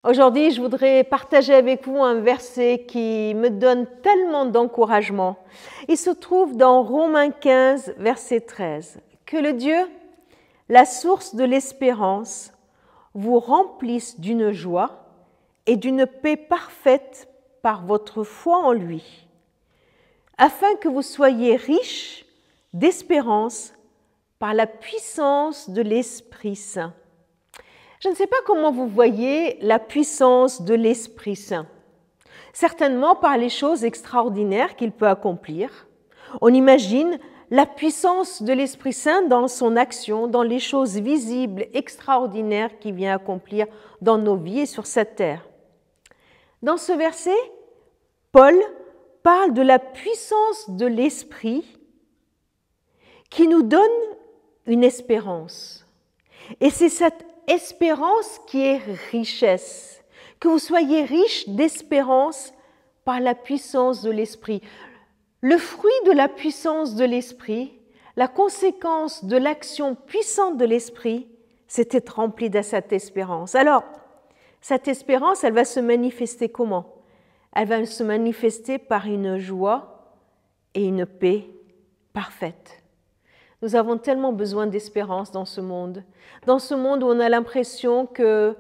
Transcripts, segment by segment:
Aujourd'hui, je voudrais partager avec vous un verset qui me donne tellement d'encouragement. Il se trouve dans Romains 15, verset 13. Que le Dieu, la source de l'espérance, vous remplisse d'une joie et d'une paix parfaite par votre foi en lui, afin que vous soyez riches d'espérance par la puissance de l'Esprit Saint. Je ne sais pas comment vous voyez la puissance de l'Esprit Saint. Certainement par les choses extraordinaires qu'il peut accomplir. On imagine la puissance de l'Esprit Saint dans son action, dans les choses visibles, extraordinaires qu'il vient accomplir dans nos vies et sur cette terre. Dans ce verset, Paul parle de la puissance de l'Esprit qui nous donne une espérance. Et c'est cette espérance qui est richesse, que vous soyez riches d'espérance par la puissance de l'Esprit. Le fruit de la puissance de l'Esprit, la conséquence de l'action puissante de l'Esprit, c'est être rempli de cette espérance. Alors, cette espérance, elle va se manifester comment? Elle va se manifester par une joie et une paix parfaite. Nous avons tellement besoin d'espérance dans ce monde où on a l'impression que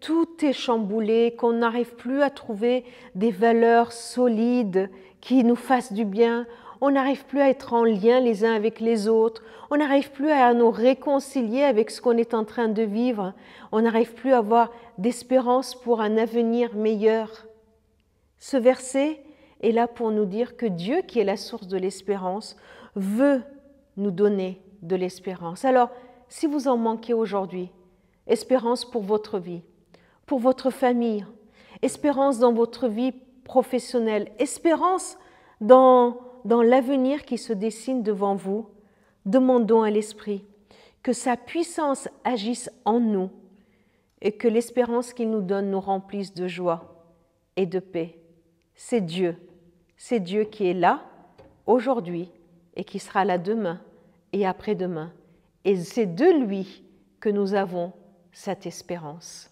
tout est chamboulé, qu'on n'arrive plus à trouver des valeurs solides qui nous fassent du bien, on n'arrive plus à être en lien les uns avec les autres, on n'arrive plus à nous réconcilier avec ce qu'on est en train de vivre, on n'arrive plus à avoir d'espérance pour un avenir meilleur. Ce verset est là pour nous dire que Dieu, qui est la source de l'espérance, veut nous donner de l'espérance. Alors, si vous en manquez aujourd'hui, espérance pour votre vie, pour votre famille, espérance dans votre vie professionnelle, espérance dans l'avenir qui se dessine devant vous, demandons à l'Esprit que sa puissance agisse en nous et que l'espérance qu'il nous donne nous remplisse de joie et de paix. C'est Dieu qui est là aujourd'hui et qui sera là demain et après-demain. Et c'est de lui que nous avons cette espérance.